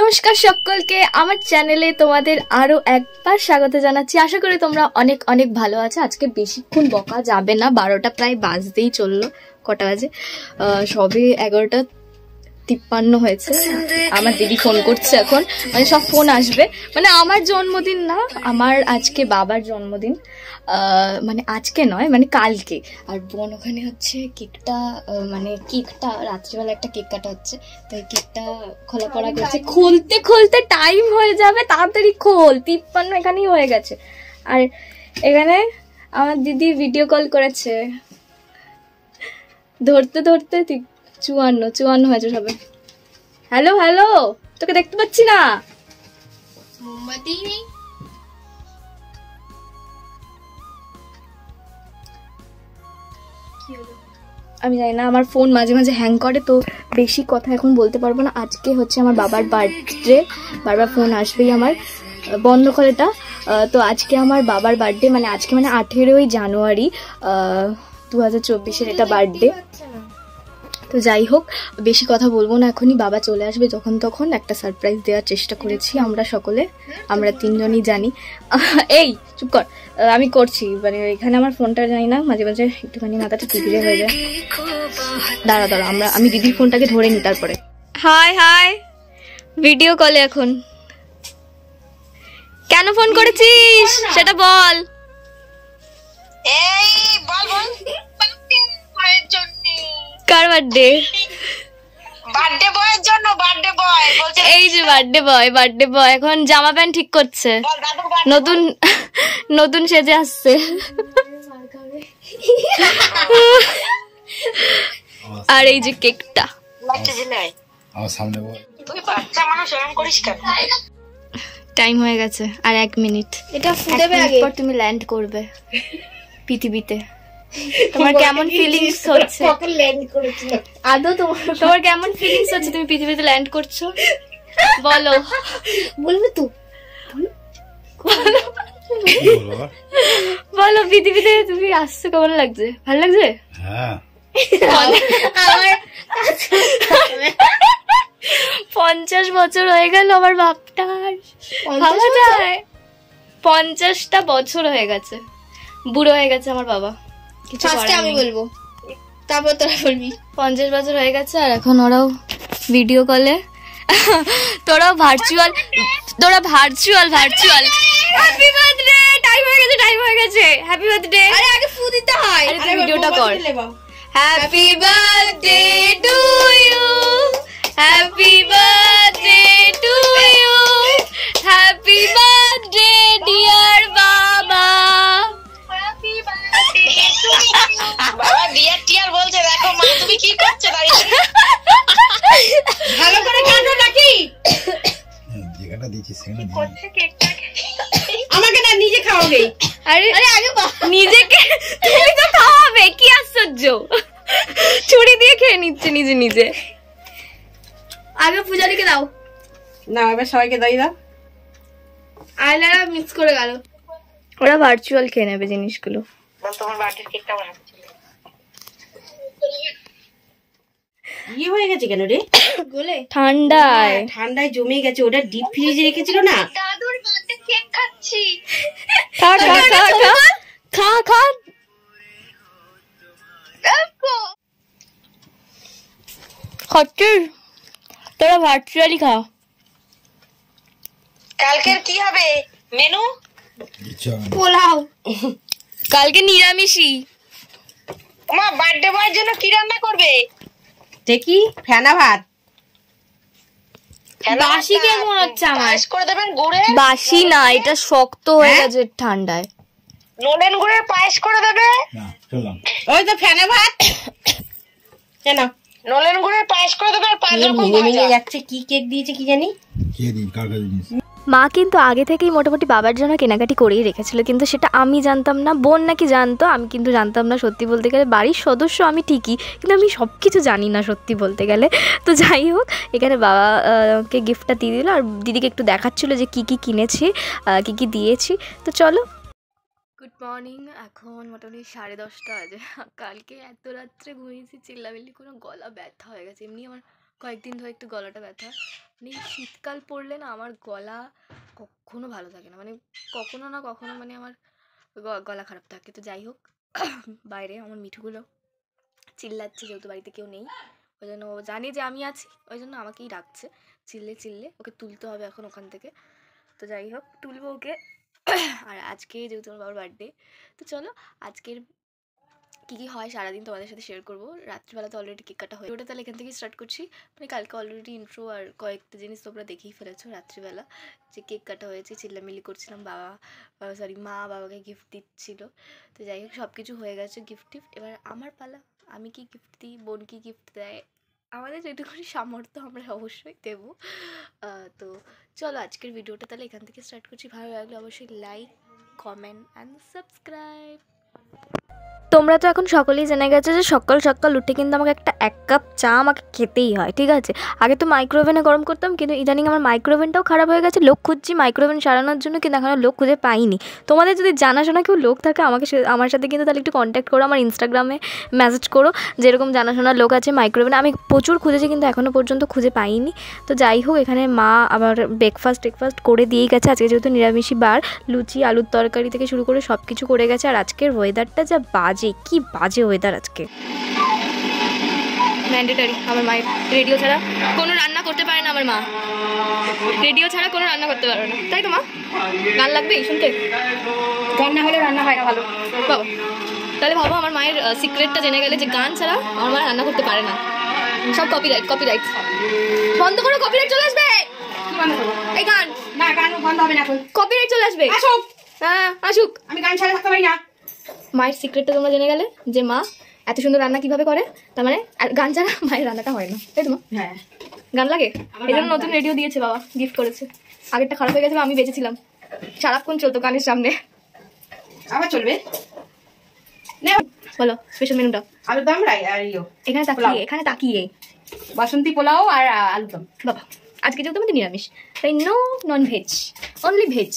নমস্কার সকলকে আমার চ্যানেলে তোমাদের আরো একবার স্বাগত জানাচ্ছি। আশা করি তোমরা অনেক অনেক ভালো আছো। আজকে বেশিক্ষণ বকা যাবে না, 12টা প্রায় বাজতেই চললো। কটা বাজে? সবে 11:53 হয়েছে। আমার দিদি ফোন করছে এখন, মানে সব ফোন আসবে। মানে আমার জন্মদিন না, আমার আজকে বাবার জন্মদিন। মানে আজকে নয়, মানে কালকে। আর বোন ওখানে হচ্ছে কেকটা, মানে কেকটা রাত্রিবেলা একটা কেক কাটা হচ্ছে, তো এই কেকটা খোলা পড়া করছে। খুলতে খুলতে টাইম হয়ে যাবে, তাড়াতাড়ি খোল। 53 এখানেই হয়ে গেছে। আর এখানে আমার দিদি ভিডিও কল করেছে, ধরতে ধরতে 54 হয়েছে সবে। হ্যালো হ্যালো, তোকে দেখতে পাচ্ছি না। মোমবাতি আমি জানি না, আমার ফোন মাঝে মাঝে হ্যাং করে, তো বেশি কথা এখন বলতে পারবো না। আজকে হচ্ছে আমার বাবার বার্থডে, বারবার ফোন আসবেই আমার, বন্ধ করে এটা। তো আজকে আমার বাবার বার্থডে, মানে আজকে মানে 18ই জানুয়ারি 2024-এর এটা বার্থডে। তো যাই হোক, বেশি কথা বলবো না এখনই। বাবা চলে আসবে যখন তখন একটা সারপ্রাইজ দেওয়ার চেষ্টা করেছি আমরা সকলে, আমরা তিনজনই জানি। এই চুপ কর, আমি করছি। মানে এখানে আমার ফোনটা জানি না, মাঝে মাঝে একটুখানি মাথাটা টিপিয়ে হয়ে যায়। দাঁড়া দাঁড়া, আমি দিদির ফোনটাকে ধরে নিই তারপরে। হাই হাই, ভিডিও কলে এখন। কেন ফোন করেছিস সেটা বল। এই বল বল। কার বার্থডে? বার্থডে বয়ের জন্য। বার্থডে বয় বলছে, এই যে বার্থডে বয় এখন জামা প্যান্ট ঠিক করছে, নতুন নতুন সেজে আসছে। আর এই যে কেকটা। তুই বাচ্চা মানুষ এরকম করিস কেন? টাইম হয়ে গেছে আর 1 মিনিট। এটা ফুটবে আগে, পর তুমি ল্যান্ড করবে পৃথিবীতে। তোমার কেমন ফিলিংস হচ্ছে? আদৌ তোমার কেমন ফিলিংস হচ্ছে তুমি পৃথিবীতে ল্যান্ড করছো? বলো। বলবে তো, বলো পৃথিবীতে তুমি আসছো, কেমন লাগছে? ভালো লাগছে? হ্যাঁ। 50 বছর হয়ে গেল আমার বাপটার, ভাবা যায়? 50টা বছর হয়ে গেছে, বুড়ো হয়ে গেছে আমার বাবা। কিছু আমি বলবো, তারপর তোরা বলবি। 50 বছর হয়ে গেছে, আর এখন ওরাও ভিডিও কলে, তোরা ভার্চুয়াল হ্যাপি বার্থডে। টাইম হয়ে গেছে হ্যাপি বার্থডে। আরে আগে ফু দিতে হয়। আরে তুই ভিডিওটা কর। Happy birthday to you, happy birthday to you, happy birthday dear baba. বাবা ডিয়ার টিয়ার বলছে, দেখো মা তুমি কি করছো দাঁড়িয়ে। ভালো করে কাটো নাকি? যেখানটা দিচ্ছি সেখানে করছে কেকটা। আমাকে না নিজে খাওয়াবে। আরে আগে নিজেকে তুমি তো খাওয়াবে, কি আশ্চর্য। ছুরি দিয়ে খেয়ে নিচ্ছে নিজে নিজে। আগে পূজারিকে দাও না, এবার সবাইকে দাই দাও। আইলারা মিক্স করে গেল। ওরা ভার্চুয়াল খেয়ে নেবে জিনিসগুলো। তোমার বার্থডে কেকটা বানাচ্ছি। ইয়ে হয়ে গেছে কেন রে? গলে ঠান্ডায় জমে গেছে। ওটা ডিপ ফ্রিজে রেখেছিল না। দাদুর বার্থডে কেক খাচ্ছি। খা খা খা খা খা খা। খাচ্ছিস? তোরা ভার্চুয়ালি খা। কালকের কি হবে মেনু? পোলাও। কালকে নিরামিষই। মা বার্থডে বয়ের জন্য কি রান্না করবে? দেখি ফেনা ভাত। বাসি কেমন হচ্ছে আমার? পায়েস করে দেবেন গুড়ে। বাসি না, এটা শক্ত হয়ে গেছে ঠান্ডায়। নলেন গুড়ের পায়েস করে দেবে। ওই তো ফেনা ভাত। কেন নলেন গুড়ের পায়েস করে দেবে। আর 5 রকম ভেঙে যাচ্ছে। কি কেক দিয়েছে কি জানি। কে দিন কার কাছে জিনিস। মা কিন্তু আগে থেকেই মোটামুটি বাবার জন্য কেনাকাটি করেই রেখেছিল, কিন্তু সেটা আমি জানতাম না। বোন নাকি জানতো, আমি কিন্তু জানতাম না। সত্যি বলতে গেলে বাড়ির সদস্য আমি ঠিকই, কিন্তু আমি সব কিছু জানি না সত্যি বলতে গেলে। তো যাই হোক, এখানে বাবাকে গিফটটা দিয়ে দিল, আর দিদিকে একটু দেখাচ্ছিলো যে কী কী কিনেছি, কী কী দিয়েছি। তো চলো। Good morning. এখন মোটামুটি 10:30 বাজে। কালকে এত রাত্রে ঘুমিয়েছি, চিল্লামিল্লি কোনো গলা ব্যথা হয়ে গেছে। এমনি আমার কয়েকদিন ধরে একটু গলাটা ব্যথা, মানে শীতকাল পড়লে না আমার গলা কখনো ভালো থাকে না, মানে কখনো না কখনো মানে আমার গলা খারাপ থাকে। তো যাই হোক, বাইরে আমার মিঠুগুলো চিল্লাচ্ছে, যেহেতু বাড়িতে কেউ নেই ওই জন্য ও জানে যে আমি আছি, ওই জন্য আমাকেই ডাকছে চিল্লে। ওকে তুলতে হবে এখন ওখান থেকে। তো যাই হোক, তুলবো ওকে। আর আজকে যেহেতু আমার বাবার বার্থডে, তো চলো আজকের কী হয় সারাদিন তোমাদের সাথে শেয়ার করবো। রাত্রিবেলা তো অলরেডি কেক কাটা হয়ে ওটা, তাহলে এখান থেকে স্টার্ট করছি। মানে কালকে অলরেডি ইন্ট্রো আর কয়েকটা জিনিস তোমরা দেখেই ফেলেছো। রাত্রিবেলা যে কেক কাটা হয়েছে, চিল্লামিল্লি করছিলাম, মা বাবাকে গিফট দিচ্ছিল। তো যাই হোক, সব কিছু হয়ে গেছে, গিফট এবার আমার পালা। আমি কি গিফট দিই, বোন কি গিফট দেয়, আমাদের যেটুকুনি সামর্থ্য আমরা অবশ্যই দেবো। তো চলো আজকের ভিডিওটা তাহলে এখান থেকে স্টার্ট করছি। ভালো লাগলে অবশ্যই লাইক, কমেন্ট অ্যান্ড সাবস্ক্রাইব। তোমরা তো এখন সকলেই জেনে গেছো যে সকাল সকাল উঠে কিন্তু আমাকে এক কাপ চা আমাকে খেতেই হয়, ঠিক আছে। আগে তো মাইক্রোওভেনে গরম করতাম, কিন্তু ইদানিং আমার মাইক্রোওভেনটাও খারাপ হয়ে গেছে। লোক খুঁজছি মাইক্রোওভেন সারানোর জন্য, কিন্তু এখনও লোক খুঁজে পাইনি। তোমাদের যদি জানাশোনা কেউ লোক থাকে আমার সাথে কিন্তু তাহলে একটু কন্ট্যাক্ট করো, আমার ইনস্টাগ্রামে মেসেজ করো, যেরকম জানাশোনা লোক আছে মাইক্রোওভেনে। আমি প্রচুর খুঁজেছি কিন্তু এখনও পর্যন্ত খুঁজে পাইনি। তো যাই হোক, এখানে মা আবার ব্রেকফাস্ট করে দিয়েই গেছে। আজকে যেহেতু নিরামিষি বার, লুচি আলুর তরকারি থেকে শুরু করে সব কিছু করে গেছে। আর আজকের ওয়েদারটা যা বাজে, কি বাজে ওয়েদার আজকে। ম্যান্ডেটারি আমার মায়ের রেডিও ছাড়া কোনো রান্না করতে পারে না। আমার মা রেডিও ছাড়া কোনো রান্না করতে পারে না, তাই তো মা? গান লাগবে শুনতে, গান না হলে রান্না হয় না ভালো বাবা। তাহলে ভাবো, আমার মায়ের সিক্রেটটা জেনে গেলে যে গান ছাড়া আমার মা রান্না করতে পারে না। সব কপিরাইট বন্ধ করো, কপিরাইট চলে আসবে। এই গান না, গান বন্ধ হবে না, কপিরাইট চলে আসবে। হ্যাঁ আসুক, আমি গান ছাড়া থাকতে পারি না। মায়ের সিক্রেটটা তোমরা জেনে গেলে যে মা এত সুন্দর রান্না কিভাবে করে। তার মানে গান ছাড়া মায়ের রান্নাটা হয় না, তাই তো মা? হ্যাঁ, গান লাগে। এই জন্য নতুন রেডিও দিয়েছে বাবা, গিফট করেছে। আগেরটা খারাপ হয়ে গেছিল, আমি বেঁচেছিলাম, সারাক্ষণ চলতো গানের সামনে। আবার চলবে। বলো স্পেশাল মেনুটা। আলুর দম, এখানে তাকিয়ে বাসন্তী পোলাও আর আলুর দম। বাবা আজকে যেহেতু আমাদের নিরামিষ, তাই no non veg, only veg.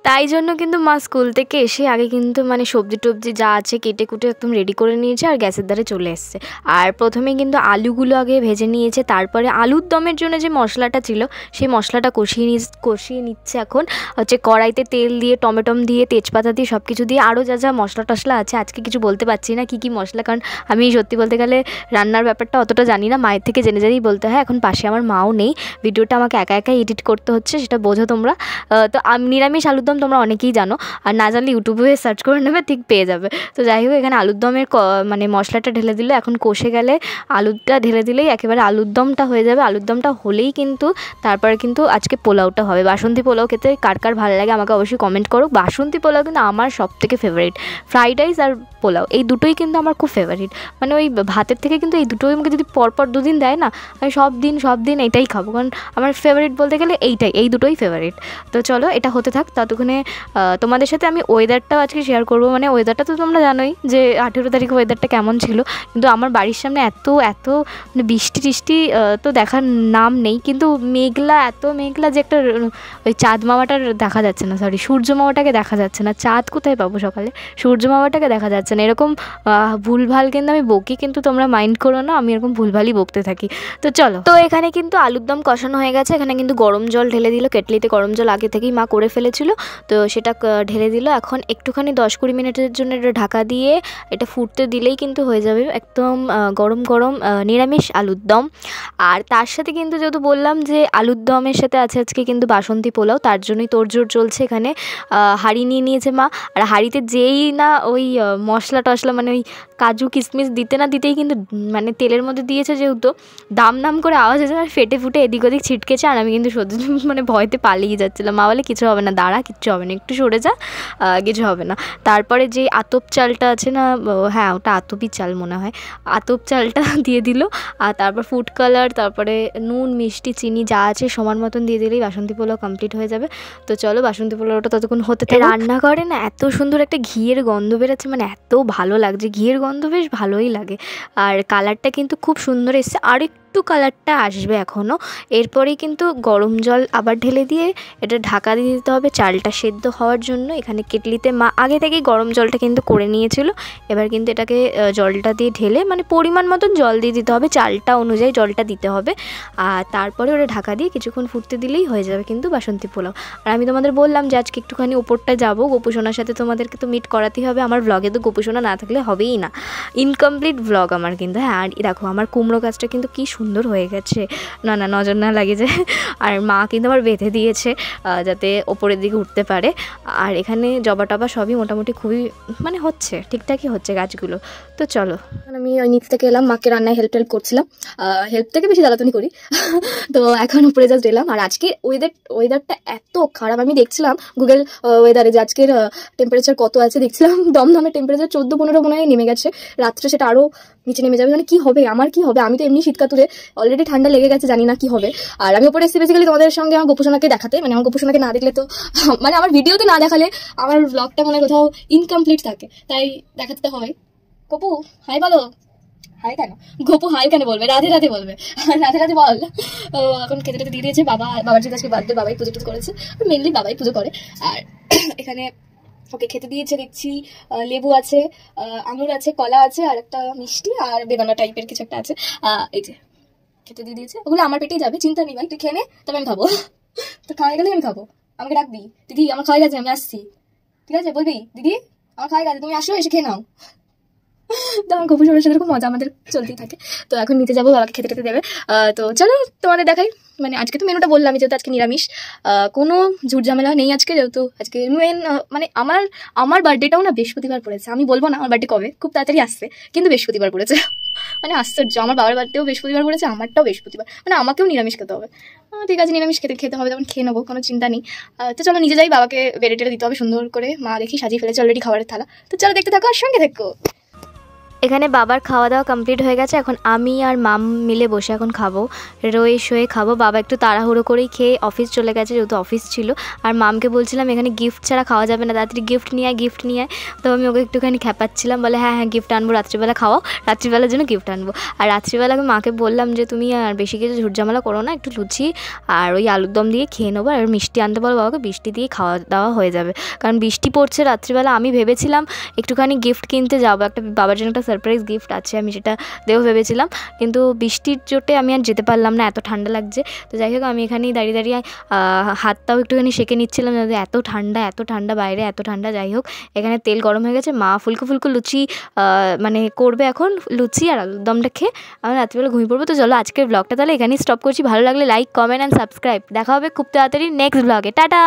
তাই জন্য কিন্তু মা স্কুল থেকে এসে আগে কিন্তু মানে সবজি টবজি যা আছে কেটে কুটে একদম রেডি করে নিয়েছে আর গ্যাসের ধারে চলে এসছে। আর প্রথমে কিন্তু আলুগুলো আগে ভেজে নিয়েছে, তারপরে আলুর দমের জন্য যে মশলাটা ছিল সেই মশলাটা কষিয়ে নিচ্ছে। এখন হচ্ছে কড়াইতে তেল দিয়ে, টমেটম দিয়ে, তেজপাতা দিয়ে, সব কিছু দিয়ে, আরও যা মশলা টশলা আছে আজকে কিছু বলতে পারছি না কী মশলা, কারণ আমি সত্যি বলতে গেলে রান্নার ব্যাপারটা অতটা জানি না, মায়ের থেকে জেনেই বলতে হয়। এখন পাশে আমার মাও নেই, ভিডিওটা আমাকে একা এডিট করতে হচ্ছে, সেটা বোঝো তোমরা। তো নিরামিষ আলুর দম তোমরা অনেকেই জানো, আর না জানলে ইউটিউবে সার্চ করে নেবে, ঠিক পেয়ে যাবে। তো যাই হোক, এখানে আলুর দমের মানে মশলাটা ঢেলে দিলে, এখন কষে গেলে আলুটা ঢেলে দিলেই একেবারে আলুর দমটা হয়ে যাবে। আলুর দমটা হলেই কিন্তু তারপরে কিন্তু আজকে পোলাওটা হবে। বাসন্তী পোলাও খেতে কার ভালো লাগে আমাকে অবশ্যই কমেন্ট করো। বাসন্তী পোলাও কিন্তু আমার সব থেকে ফেভারিট। ফ্রাইড রাইস আর পোলাও এই দুটোই কিন্তু আমার খুব ফেভারিট, মানে ওই ভাতের থেকে কিন্তু এই দুটোই আমাকে যদি পরপর দুদিন দেয় না, আমি সব দিন এইটাই খাবো, কারণ আমার ফেভারিট বলতে গেলে এই দুটোই ফেভারিট। তো চলো এটা হতে থাক, ততক্ষণে তোমাদের সাথে আমি ওয়েদারটাও আজকে শেয়ার করবো। মানে ওয়েদারটা তো তোমরা জানোই যে 18 তারিখে ওয়েদারটা কেমন ছিল, কিন্তু আমার বাড়ির সামনে এত মানে বৃষ্টি তো দেখার নাম নেই, কিন্তু এত মেঘলা যে একটা ওই চাঁদ মামাটার দেখা যাচ্ছে না, সূর্য মামাটাকে দেখা যাচ্ছে না। চাঁদ কোথায় পাবো সকালে, সূর্য মামাটাকে দেখা যাচ্ছে না। এরকম ভুলভাল কিন্তু আমি বকি, কিন্তু তোমরা মাইন্ড করো না, আমি এরকম ভুলভালই বকতে থাকি। তো চলো, তো এখানে কিন্তু আলুর দম কষানো হয়ে গেছে। এখানে কিন্তু গরম জল ঢেলে দিল, কেটলিতে গরম জল আগে থেকেই মা করে ফেলেছিল, তো সেটা ঢেলে দিল। এখন একটুখানি 10-20 মিনিটের জন্য এটা ঢাকা দিয়ে এটা ফুটতে দিলেই কিন্তু হয়ে যাবে একদম গরম নিরামিষ আলুর দম। আর তার সাথে কিন্তু যেহেতু বললাম যে আলুর দমের সাথে আছে আজকে কিন্তু বাসন্তী পোলাও, তার জন্যই তোড়জোড় চলছে। এখানে হাঁড়ি নিয়ে নিয়েছে মা, আর হাঁড়িতে যেই না ওই মশলা টশলা মানে ওই কাজু কিশমিশ দিতে না দিতেই কিন্তু মানে তেলের মধ্যে দিয়েছে, যেহেতু দাম করে আওয়াজ হয়েছে, মানে ফেটে ফুটে এদিক ওদিক ছিটকেছে। আর আমি কিন্তু সত্যি মানে ভয়তে পালিয়ে যাচ্ছিলাম। মা বলে কিছু হবে না, দাঁড়া, কিচ্ছু হবে না, একটু সরে যা, কিছু হবে না। তারপরে যে আতপ চালটা আছে না, হ্যাঁ ওটা আতপই চাল মনে হয়, আতপ চালটা দিয়ে দিল। আর তারপর ফুড কালার, তারপরে নুন মিষ্টি চিনি যা আছে সমান মতন দিয়ে দিলেই বাসন্তী পোলাও কমপ্লিট হয়ে যাবে। তো চলো বাসন্তী পোলাওটা ততক্ষণ হতে থাকে। রান্নাঘরে না এত সুন্দর একটা ঘিয়ের গন্ধ বেরোচ্ছে, মানে এত ভালো লাগছে, ঘিয়ের গন্ধ বেশ ভালোই লাগে। আর কালারটা কিন্তু খুব সুন্দর এসছে। আর একটু কালারটা আসবে এখনও। এরপরেই কিন্তু গরম জল আবার ঢেলে দিয়ে এটা ঢাকা দিয়ে দিতে হবে চালটা সেদ্ধ হওয়ার জন্য। এখানে কেটলিতে মা আগে থেকেই গরম জলটা কিন্তু করে নিয়েছিল। এবার কিন্তু এটাকে জলটা দিয়ে ঢেলে মানে পরিমাণ মতন জল দিয়ে দিতে হবে, চালটা অনুযায়ী জলটা দিতে হবে। আর তারপরে ওটা ঢাকা দিয়ে কিছুক্ষণ ফুটতে দিলেই হয়ে যাবে কিন্তু বাসন্তী পোলাও। আর আমি তোমাদের বললাম যে আজকে একটুখানি ওপরটা যাবো, গোপুসোনার সাথে তোমাদেরকে তো মিট করাতেই হবে। আমার ব্লগে তো গোপুসোনা না থাকলে হবেই না, ইনকমপ্লিট ব্লগ আমার কিন্তু। হ্যাঁ, আর দেখো আমার কুমড়ো গাছটা কিন্তু কি সুন্দর হয়ে গেছে, না না নজর না লাগে যায়। আর মা কিন্তু আমার বেঁধে দিয়েছে যাতে ওপরের দিকে উঠতে পারে। আর এখানে জবা টবা সবই মোটামুটি খুবই মানে হচ্ছে, ঠিকঠাকই হচ্ছে গাছগুলো। তো চলো, আমি ওই নিচ থেকে এলাম, মাকে রান্নায় হেল্প করছিলাম। হেল্প থেকে বেশি জ্বালাতনি করি। তো এখন উপরে জাস্ট এলাম। আর আজকে ওয়েদারটা এত খারাপ, আমি দেখছিলাম গুগল ওয়েদারে যে আজকের টেম্পারেচার কত আছে, দেখছিলাম দমদমের টেম্পারেচার 14-15 মনে হয় নেমে গেছে। রাত্রে সেটা আরও নিচে নেমে যাবে। মানে কি হবে, আমার কি হবে? আমি তো এমনি শীতকাতুরে, অলরেডি ঠান্ডা লেগে গেছে, জানি না কি হবে। আর আমি উপরে এসেছি বেসিক্যালি তোমাদের সঙ্গে আমার গোপুসোনাকে দেখাতে, মানে আমার গোপুসোনাকে না দেখলে তো মানে আমার ভিডিওতে না দেখালে আমার ব্লগটা মানে কোথাও ইনকমপ্লিট থাকে, তাই দেখাতে তো হয়। গপু হাই বলো। হাই কেন গপু, হাই কেন বলবে, রাধে রাধে বলবে, রাধে রাধে বল। এখন খেতে টেতে দিয়ে দিয়েছে বাবার যে আজকে বার্থডে, বাবাই পুজো টুজো করেছে, মেনলি বাবাই পুজো করে। আর এখানে ওকে খেতে দিয়েছে দেখছি, লেবু আছে, আঙুর আছে, কলা আছে, আর একটা মিষ্টি আর বেদানা টাইপের কিছু একটা আছে। এই যে খেতে দিয়ে দিয়েছে, ওগুলো আমার পেটেই যাবে, চিন্তা নেই ভাই, তুই খেয়ে নে, তবে আমি খাবো। তো খাওয়া গেলে আমি খাবো, আমাকে ডাকবি, দিদি আমার খাওয়া গেছে আমি আসছি, ঠিক আছে বলবি দিদি আমার খাওয়া গেছে তুমি আসো, এসে খেয়ে নাও। তো আমার গোপুসোনার সাথে খুব মজা আমাদের চলতেই থাকে। তো এখন নিচে যাবো, বাবাকে খেতে খেতে দেবে। তো চলো তোমাদের দেখাই। মানে আজকে তো মেনুটা বললাম, যেহেতু আজকে নিরামিষ, কোনো ঝুট ঝামেলা নেই আজকে, যেহেতু আজকে মেন মানে আমার বার্থডেটাও না বৃহস্পতিবার পড়েছে। আমি বলবো না আমার বার্থডে কবে, খুব তাড়াতাড়ি আসছে, কিন্তু বৃহস্পতিবার পড়েছে। মানে আশ্চর্য, আমার বাবার বার্থডেও বৃহস্পতিবার পড়েছে, আমারটাও বৃহস্পতিবার, মানে আমাকেও নিরামিষ খেতে হবে। ঠিক আছে, নিরামিষ খেতে হবে, তখন খেয়ে নেবো, কোনো চিন্তা নেই। তো চলো নিচে যাই, বাবাকে বেড়ে টেড়ে দিতে হবে সুন্দর করে। মা দেখি সাজিয়ে ফেলেছে অলরেডি খাবারের থালা। তো চলো দেখতে থাকো আর সঙ্গে থাকো। এখানে বাবার খাওয়া দাওয়া কমপ্লিট হয়ে গেছে, এখন আমি আর মাম মিলে বসে এখন খাবো, রয়ে শোয়ে খাবো। বাবা একটু তাড়াহুড়ো করেই খেয়ে অফিস চলে গেছে, যেহেতু অফিস ছিল। আর মামকে বলছিলাম এখানে গিফট ছাড়া খাওয়া যাবে না, তাড়াতাড়ি গিফট নিয়ে আয়। তো আমি ওকে একটুখানি খেপাচ্ছিলাম, বলে হ্যাঁ গিফট আনবো, রাত্রিবেলা খাওয়াও, রাত্রিবেলার জন্য গিফট আনবো। আর রাত্রিবেলা আমি মাকে বললাম যে তুমি আর বেশি কিছু ঝুটঝামেলা করো না, একটু লুচি আর ওই আলুর দম দিয়ে খেয়ে নেবো, আর মিষ্টি আনতে বলো বাবাকে, বৃষ্টি দিয়ে খাওয়া দাওয়া হয়ে যাবে, কারণ বৃষ্টি পড়ছে রাত্রিবেলা। আমি ভেবেছিলাম একটুখানি গিফট কিনতে যাবো, একটা বাবার জন্য একটা সারপ্রাইজ গিফট আছে, আমি সেটা দেবো ভেবেছিলাম, কিন্তু বৃষ্টির চোটে আমি আর যেতে পারলাম না, এত ঠান্ডা লাগছে। তো যাই হোক, আমি এখানেই দাঁড়িয়ে হাতটাও একটুখানি সেঁকে নিচ্ছিলাম, এত ঠান্ডা বাইরে, এত ঠান্ডা। যাই হোক, এখানে তেল গরম হয়ে গেছে, মা ফুলকো লুচি মানে করবে এখন, লুচি আর আলুর দমটা খেয়ে আমি রাত্রিবেলা ঘুমিয়ে পড়বো। তো চলো আজকের ব্লগটা তাহলে এখানেই স্টপ করছি। ভালো লাগলে লাইক, কমেন্ট অ্যান্ড সাবস্ক্রাইব। দেখা হবে খুব তাড়াতাড়ি নেক্সট ব্লগে। টাটা।